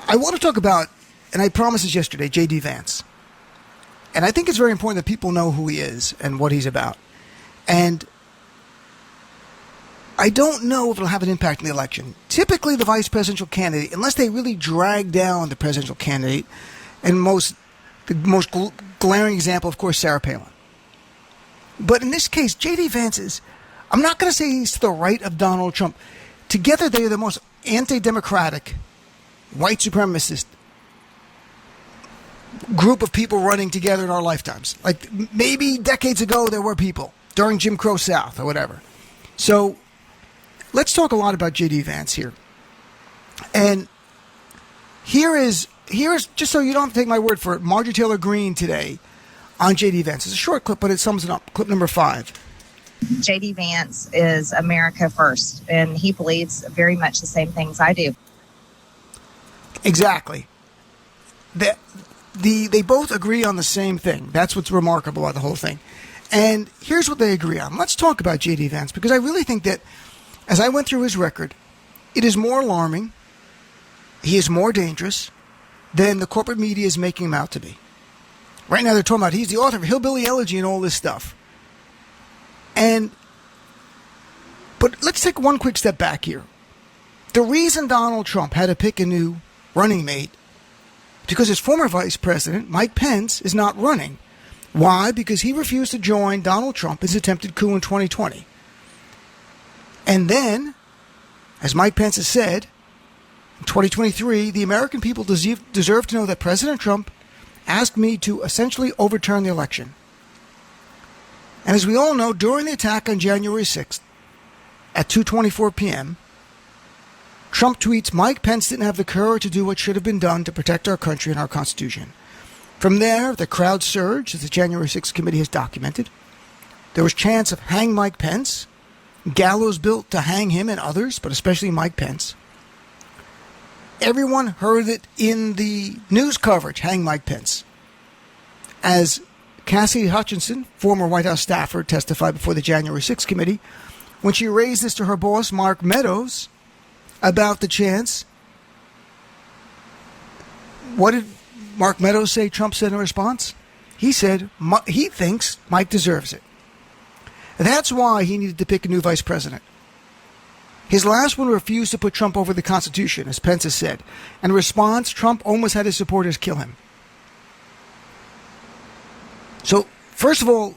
I want to talk about, and I promised this yesterday, JD Vance. And I think it's very important that people know who he is and what he's about. And I don't know if it'll have an impact in the election. Typically, the vice presidential candidate, unless they really drag down the presidential candidate, and the most glaring example, of course, Sarah Palin. But in this case, JD Vance is, I'm not going to say he's to the right of Donald Trump. Together, they are the most anti-democratic, white supremacist group of people running together in our lifetimes. Like maybe decades ago, there were people during Jim Crow South or whatever. So let's talk a lot about JD Vance here. And here's just so you don't have to take my word for it, Marjorie Taylor Greene today on JD Vance. It's a short clip, but it sums it up. Clip number 5. JD Vance is America first, and he believes very much the same things I do. Exactly. They both agree on the same thing. That's what's remarkable about the whole thing. And here's what they agree on. Let's talk about JD Vance, because I really think that as I went through his record, it is more alarming, he is more dangerous than the corporate media is making him out to be. Right now they're talking about he's the author of Hillbilly Elegy and all this stuff. But let's take one quick step back here. The reason Donald Trump had to pick a new running mate because his former vice president, Mike Pence, is not running. Why? Because he refused to join Donald Trump in his attempted coup in 2020. And then, as Mike Pence has said, in 2023, the American people deserve to know that President Trump asked me to essentially overturn the election. And as we all know, during the attack on January 6th at 2:24 p.m., Trump tweets, Mike Pence didn't have the courage to do what should have been done to protect our country and our Constitution. From there, the crowd surged, as the January 6th committee has documented. There was chants of hang Mike Pence, gallows built to hang him and others, but especially Mike Pence. Everyone heard it in the news coverage, hang Mike Pence. As Cassidy Hutchinson, former White House staffer, testified before the January 6th committee, when she raised this to her boss, Mark Meadows, about the chants, what did Mark Meadows say Trump said in response? He said he thinks Mike deserves it. That's why he needed to pick a new vice president. His last one refused to put Trump over the Constitution, as Pence has said. In response, Trump almost had his supporters kill him. So, first of all,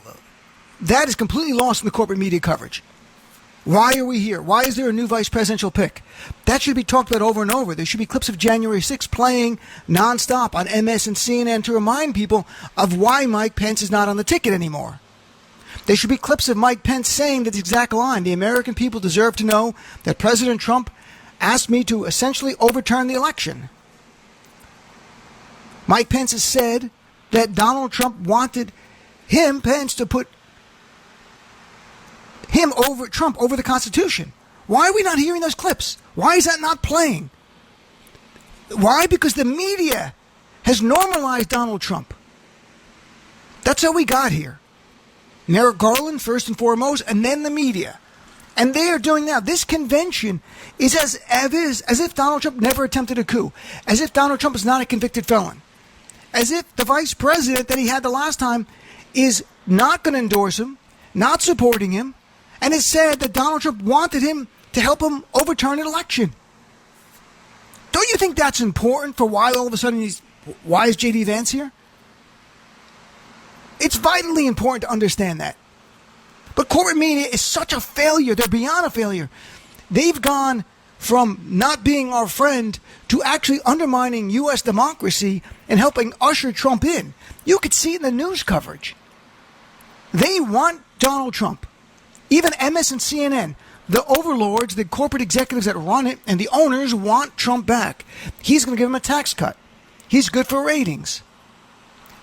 that is completely lost in the corporate media coverage. Why are we here? Why is there a new vice presidential pick? That should be talked about over and over. There should be clips of January 6th playing nonstop on MS and CNN to remind people of why Mike Pence is not on the ticket anymore. There should be clips of Mike Pence saying this exact line. The American people deserve to know that President Trump asked me to essentially overturn the election. Mike Pence has said that Donald Trump wanted him, Pence, to put him over Trump over the Constitution. Why are we not hearing those clips? Why is that not playing? Why? Because the media has normalized Donald Trump. That's how we got here. Merrick Garland, first and foremost, and then the media. And they are doing now. This convention is as if Donald Trump never attempted a coup. As if Donald Trump is not a convicted felon. As if the vice president that he had the last time is not going to endorse him, not supporting him, and has said that Donald Trump wanted him to help him overturn an election. Don't you think that's important for why all of a sudden why is JD Vance here? It's vitally important to understand that. But corporate media is such a failure. They're beyond a failure. They've gone from not being our friend to actually undermining U.S. democracy and helping usher Trump in. You could see it in the news coverage. They want Donald Trump. Even MS and CNN, the overlords, the corporate executives that run it, and the owners want Trump back. He's going to give him a tax cut. He's good for ratings.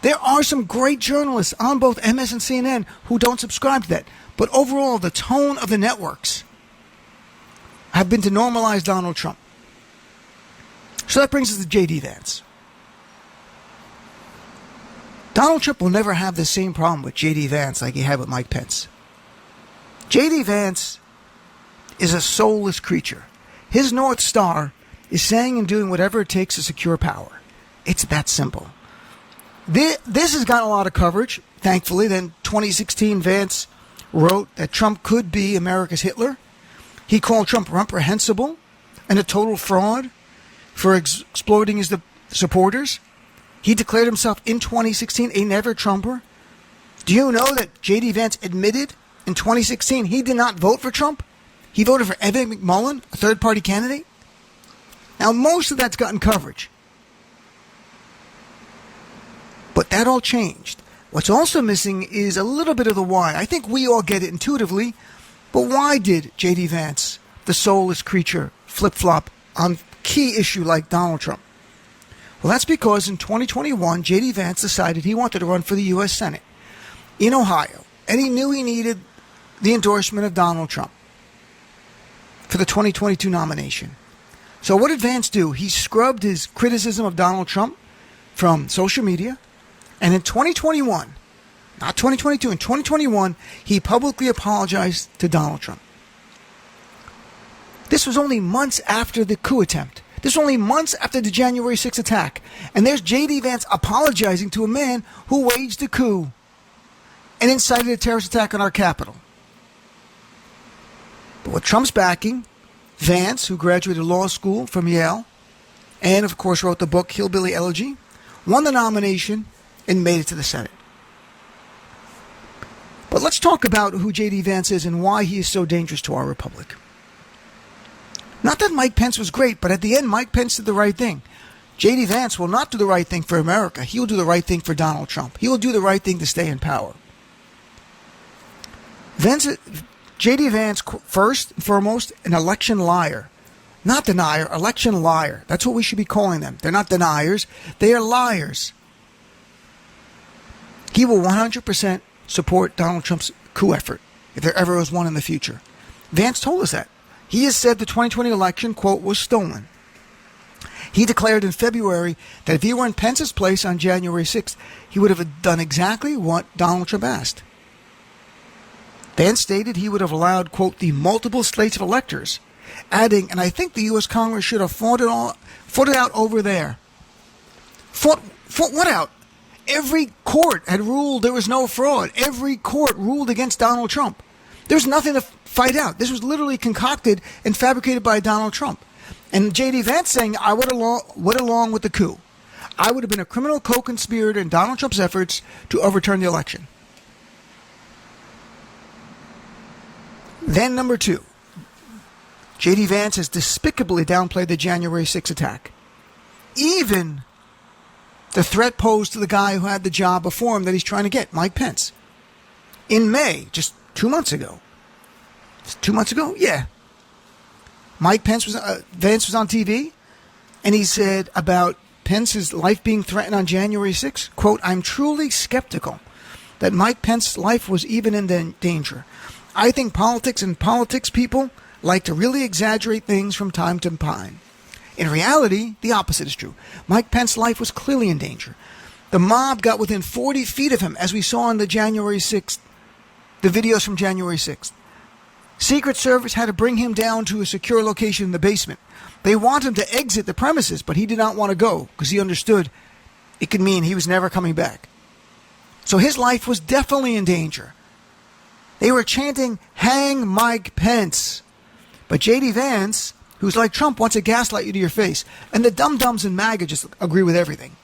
There are some great journalists on both MS and CNN who don't subscribe to that. But overall, the tone of the networks have been to normalize Donald Trump. So that brings us to JD Vance. Donald Trump will never have the same problem with JD Vance like he had with Mike Pence. JD Vance is a soulless creature. His North Star is saying and doing whatever it takes to secure power. It's that simple. This has gotten a lot of coverage, thankfully. Then 2016, Vance wrote that Trump could be America's Hitler. He called Trump reprehensible and a total fraud for exploiting his supporters. He declared himself in 2016 a never-Trumper. Do you know that JD Vance admitted in 2016 he did not vote for Trump? He voted for Evan McMullin, a third-party candidate. Now, most of that's gotten coverage. But that all changed. What's also missing is a little bit of the why. I think we all get it intuitively, but why did JD Vance, the soulless creature, flip-flop on key issue like Donald Trump? Well, that's because in 2021, JD Vance decided he wanted to run for the U.S. Senate in Ohio, and he knew he needed the endorsement of Donald Trump for the 2022 nomination. So what did Vance do? He scrubbed his criticism of Donald Trump from social media, and in 2021, not 2022, in 2021, he publicly apologized to Donald Trump. This was only months after the coup attempt. This was only months after the January 6th attack. And there's JD Vance apologizing to a man who waged a coup and incited a terrorist attack on our Capitol. But with Trump's backing, Vance, who graduated law school from Yale, and of course wrote the book Hillbilly Elegy, won the nomination and made it to the Senate. But let's talk about who JD Vance is and why he is so dangerous to our republic. Not that Mike Pence was great, but at the end, Mike Pence did the right thing. JD Vance will not do the right thing for America. He will do the right thing for Donald Trump. He will do the right thing to stay in power. JD Vance, first and foremost, an election liar. Not denier, election liar. That's what we should be calling them. They're not deniers. They are liars. He will 100% support Donald Trump's coup effort if there ever was one in the future. Vance told us that. He has said the 2020 election, quote, was stolen. He declared in February that if he were in Pence's place on January 6th, he would have done exactly what Donald Trump asked. Vance stated he would have allowed, quote, the multiple slates of electors, adding, and I think the U.S. Congress should have fought it out over there. Fought what out? Every court had ruled there was no fraud. Every court ruled against Donald Trump. There's nothing to fight out. This was literally concocted and fabricated by Donald Trump. And JD Vance saying, I went along with the coup. I would have been a criminal co-conspirator in Donald Trump's efforts to overturn the election. Then number two, JD Vance has despicably downplayed the January 6th attack. Even the threat posed to the guy who had the job before him that he's trying to get, Mike Pence. In May, just 2 months ago. 2 months ago? Yeah. Vance was on TV, and he said about Pence's life being threatened on January 6th, quote, I'm truly skeptical that Mike Pence's life was even in danger. I think politics and politics people like to really exaggerate things from time to time. In reality, the opposite is true. Mike Pence's life was clearly in danger. The mob got within 40 feet of him, as we saw on the January 6th, the videos from January 6th. Secret Service had to bring him down to a secure location in the basement. They want him to exit the premises, but he did not want to go because he understood it could mean he was never coming back. So his life was definitely in danger. They were chanting, hang Mike Pence. But JD Vance, who's like Trump, wants to gaslight you to your face. And the dum-dums in MAGA just agree with everything.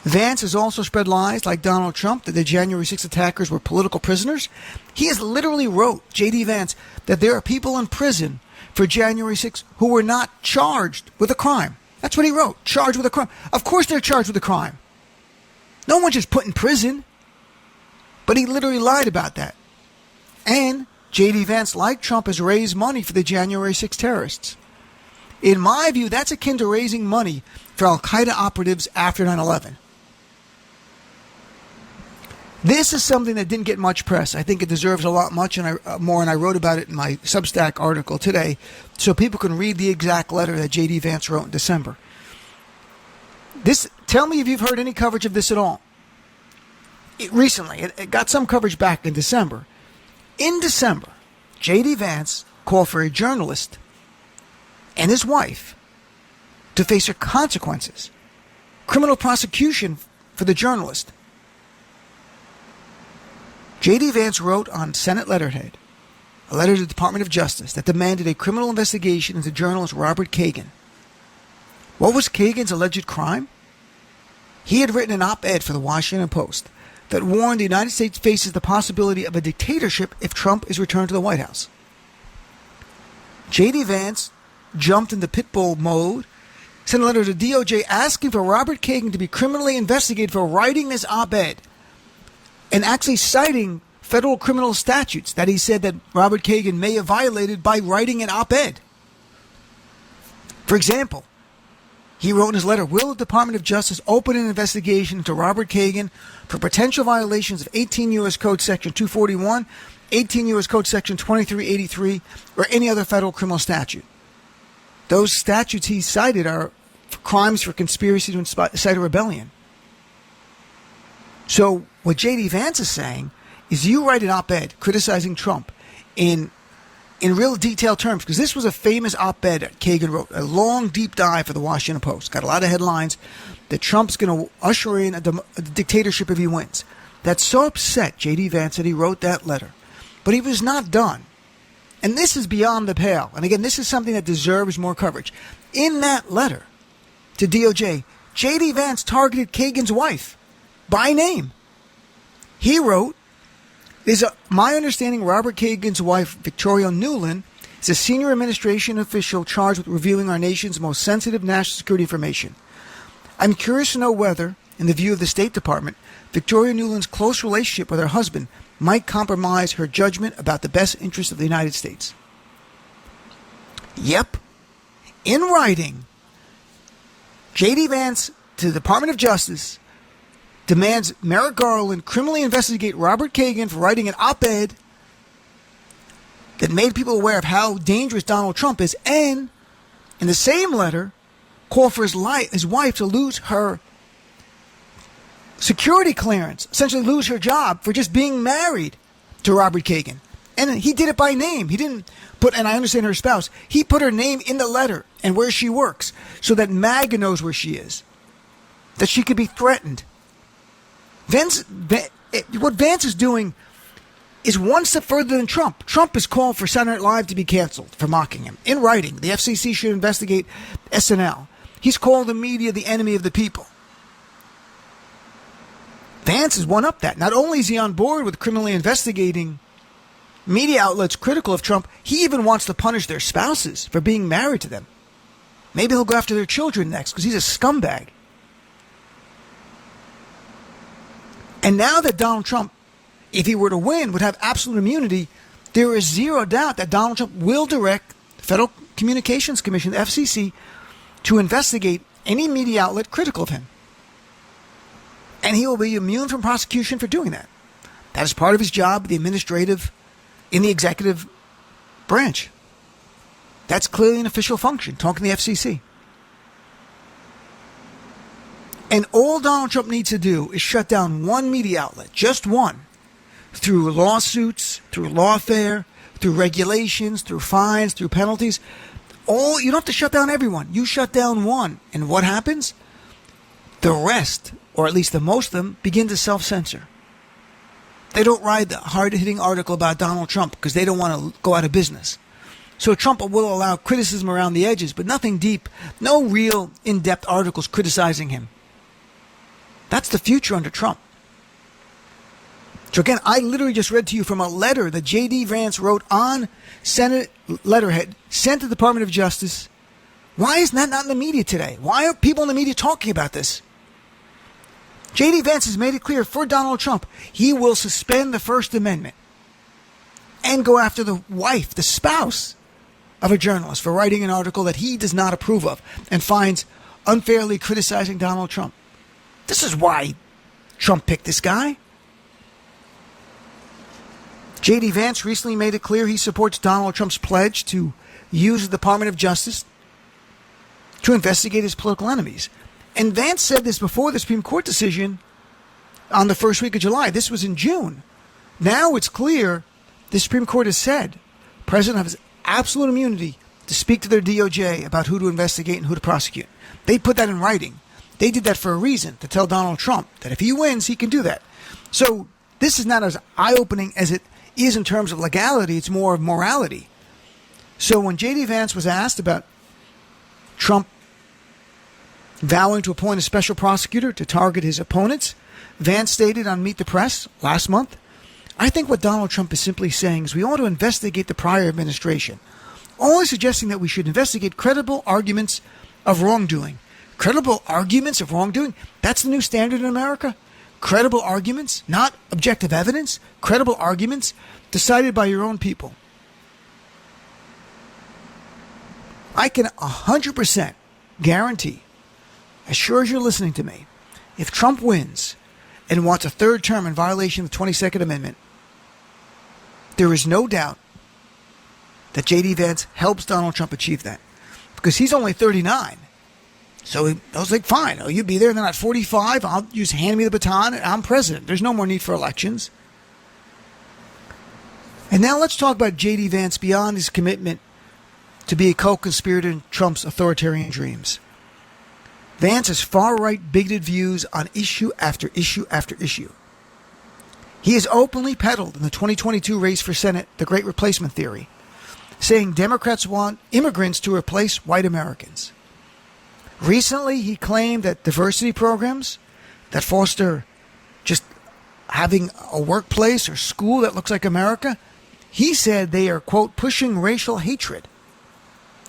Vance has also spread lies like Donald Trump that the January 6th attackers were political prisoners. He has literally wrote, JD Vance, that there are people in prison for January 6th who were not charged with a crime. That's what he wrote, charged with a crime. Of course they're charged with a crime. No one just put in prison. But he literally lied about that. And JD Vance, like Trump, has raised money for the January 6th terrorists. In my view, that's akin to raising money for Al-Qaeda operatives after 9/11. This is something that didn't get much press. I think it deserves a lot more, and I wrote about it in my Substack article today, so people can read the exact letter that JD Vance wrote in December. Tell me if you've heard any coverage of this at all. Recently, it got some coverage back in December. In December, JD Vance called for a journalist and his wife to face consequences, criminal prosecution for the journalist. JD Vance wrote on Senate letterhead a letter to the Department of Justice that demanded a criminal investigation into journalist Robert Kagan. What was Kagan's alleged crime? He had written an op-ed for the Washington Post that warned the United States faces the possibility of a dictatorship if Trump is returned to the White House. JD Vance jumped into pitbull mode, sent a letter to DOJ asking for Robert Kagan to be criminally investigated for writing this op-ed and actually citing federal criminal statutes that he said that Robert Kagan may have violated by writing an op-ed. For example, he wrote in his letter, will the Department of Justice open an investigation into Robert Kagan for potential violations of 18 U.S. Code Section 241, 18 U.S. Code Section 2383, or any other federal criminal statute? Those statutes he cited are crimes for conspiracy to incite a rebellion. So what J.D. Vance is saying is you write an op-ed criticizing Trump in real detailed terms, because this was a famous op-ed that Kagan wrote, a long, deep dive for the Washington Post. Got a lot of headlines that Trump's going to usher in a dictatorship if he wins. That so upset J.D. Vance that he wrote that letter. But he was not done. And this is beyond the pale. And again, this is something that deserves more coverage. In that letter to DOJ, J.D. Vance targeted Kagan's wife by name. He wrote, my understanding, Robert Kagan's wife, Victoria Nuland, is a senior administration official charged with reviewing our nation's most sensitive national security information. I'm curious to know whether, in the view of the State Department, Victoria Nuland's close relationship with her husband might compromise her judgment about the best interests of the United States. Yep. In writing, J.D. Vance to the Department of Justice demands Merrick Garland criminally investigate Robert Kagan for writing an op-ed that made people aware of how dangerous Donald Trump is, and in the same letter, call for his wife to lose her security clearance, essentially lose her job for just being married to Robert Kagan. And he did it by name. He didn't put, and I understand her spouse, he put her name in the letter and where she works so that MAGA knows where she is, that she could be threatened. What Vance is doing is one step further than Trump. Trump has called for Saturday Night Live to be canceled for mocking him. In writing, the FCC should investigate SNL. He's called the media the enemy of the people. Vance has one up that. Not only is he on board with criminally investigating media outlets critical of Trump, he even wants to punish their spouses for being married to them. Maybe he'll go after their children next because he's a scumbag. And now that Donald Trump, if he were to win, would have absolute immunity, there is zero doubt that Donald Trump will direct the Federal Communications Commission, the FCC, to investigate any media outlet critical of him. And he will be immune from prosecution for doing that. That is part of his job, in the executive branch. That's clearly an official function, talking to the FCC. And all Donald Trump needs to do is shut down one media outlet, just one, through lawsuits, through lawfare, through regulations, through fines, through penalties. You don't have to shut down everyone. You shut down one. And what happens? The rest, or at least the most of them, begin to self-censor. They don't write the hard-hitting article about Donald Trump because they don't want to go out of business. So Trump will allow criticism around the edges, but nothing deep, no real in-depth articles criticizing him. That's the future under Trump. So again, I literally just read to you from a letter that J.D. Vance wrote on Senate letterhead, sent to the Department of Justice. Why is that not in the media today? Why are people in the media talking about this? J.D. Vance has made it clear for Donald Trump, he will suspend the First Amendment and go after the wife, the spouse of a journalist for writing an article that he does not approve of and finds unfairly criticizing Donald Trump. This is why Trump picked this guy. J.D. Vance recently made it clear he supports Donald Trump's pledge to use the Department of Justice to investigate his political enemies. And Vance said this before the Supreme Court decision on the first week of July. This was in June. Now it's clear the Supreme Court has said the president has absolute immunity to speak to their DOJ about who to investigate and who to prosecute. They put that in writing. They did that for a reason, to tell Donald Trump that if he wins, he can do that. So this is not as eye-opening as it is in terms of legality. It's more of morality. So when JD Vance was asked about Trump vowing to appoint a special prosecutor to target his opponents, Vance stated on Meet the Press last month, "I think what Donald Trump is simply saying is we ought to investigate the prior administration, only suggesting that we should investigate credible arguments of wrongdoing." Credible arguments of wrongdoing? That's the new standard in America? Credible arguments, not objective evidence. Credible arguments decided by your own people. I can 100% guarantee, as sure as you're listening to me, if Trump wins and wants a third term in violation of the 22nd Amendment, there is no doubt that JD Vance helps Donald Trump achieve that. Because he's only 39. So I was like, fine, you be there, and then at 45, I'll just hand me the baton, and I'm president. There's no more need for elections. And now let's talk about JD Vance beyond his commitment to be a co-conspirator in Trump's authoritarian dreams. Vance has far-right bigoted views on issue after issue after issue. He has openly peddled in the 2022 race for Senate the Great Replacement theory, saying Democrats want immigrants to replace white Americans. Recently, he claimed that diversity programs that foster just having a workplace or school that looks like America, he said they are, quote, pushing racial hatred.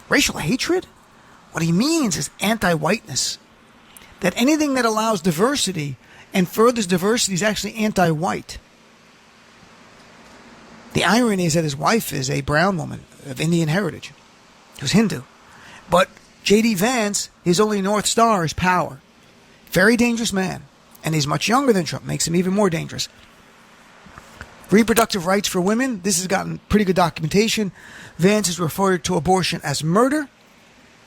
Racial hatred? What he means is anti-whiteness. That anything that allows diversity and furthers diversity is actually anti-white. The irony is that his wife is a brown woman of Indian heritage, who's Hindu. But JD Vance, his only North Star is power. Very dangerous man. And he's much younger than Trump, makes him even more dangerous. Reproductive rights for women, this has gotten pretty good documentation. Vance has referred to abortion as murder,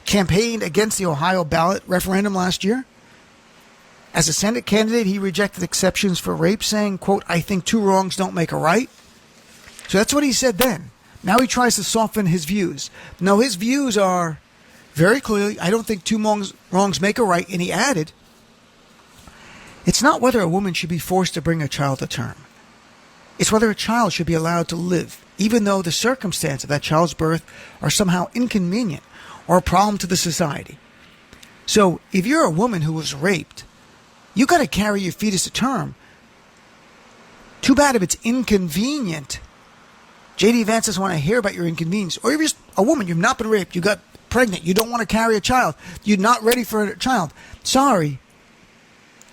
campaigned against the Ohio ballot referendum last year. As a Senate candidate, he rejected exceptions for rape, saying, quote, I think two wrongs don't make a right. So that's what he said then. Now he tries to soften his views. No, his views are very clearly, I don't think two wrongs make a right. And he added, it's not whether a woman should be forced to bring a child to term. It's whether a child should be allowed to live, even though the circumstances of that child's birth are somehow inconvenient or a problem to the society. So if you're a woman who was raped, you got to carry your fetus to term. Too bad if it's inconvenient. JD Vance doesn't want to hear about your inconvenience. Or if you're just a woman, you've not been raped, you got pregnant, you don't want to carry a child, you're not ready for a child. Sorry,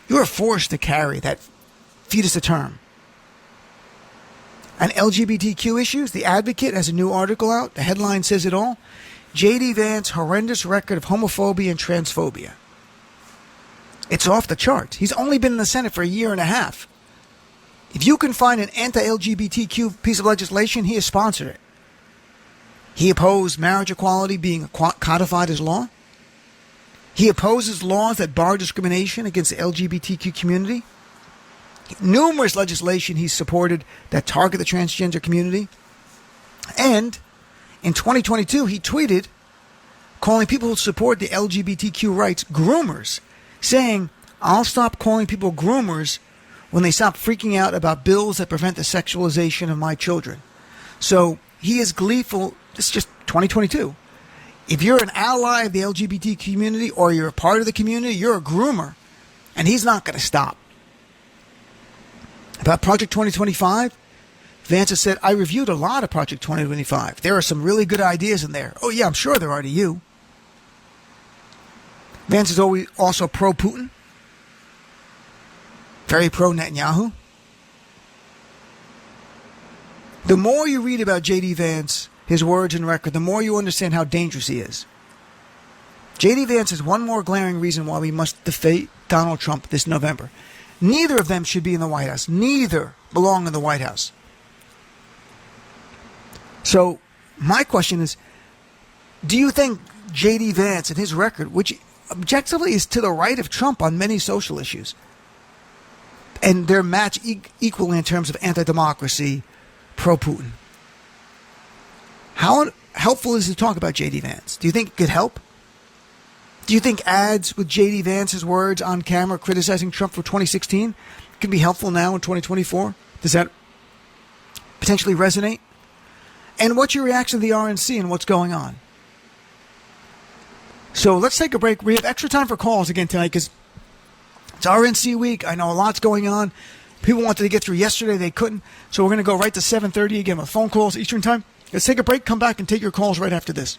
you are forced to carry that fetus to term. On LGBTQ issues, The Advocate has a new article out. The headline says it all. JD Vance, horrendous record of homophobia and transphobia. It's off the charts. He's only been in the Senate for a year and a half. If you can find an anti-LGBTQ piece of legislation, he has sponsored it. He opposed marriage equality being codified as law. He opposes laws that bar discrimination against the LGBTQ community. Numerous legislation he's supported that target the transgender community. And in 2022, he tweeted calling people who support the LGBTQ rights groomers, saying, I'll stop calling people groomers when they stop freaking out about bills that prevent the sexualization of my children. So he is gleeful. This is just 2022. If you're an ally of the LGBT community or you're a part of the community, you're a groomer. And he's not going to stop. About Project 2025, Vance has said, I reviewed a lot of Project 2025. There are some really good ideas in there. Oh, yeah, I'm sure there are to you. Vance is always also pro-Putin. Very pro-Netanyahu. The more you read about JD Vance, his words and record, the more you understand how dangerous he is. JD Vance is one more glaring reason why we must defeat Donald Trump this November. Neither of them should be in the White House. Neither belong in the White House. So my question is, do you think JD Vance and his record, which objectively is to the right of Trump on many social issues, and their match equally in terms of anti-democracy, pro-Putin, How helpful is it to talk about JD Vance? Do you think it could help? Do you think ads with JD Vance's words on camera criticizing Trump for 2016 can be helpful now in 2024? Does that potentially resonate? And what's your reaction to the RNC and what's going on? So let's take a break. We have extra time for calls again tonight because it's RNC week. I know a lot's going on. People wanted to get through yesterday. They couldn't. So we're going to go right to 7:30 again with phone calls Eastern time. Let's take a break. Come back and take your calls right after this.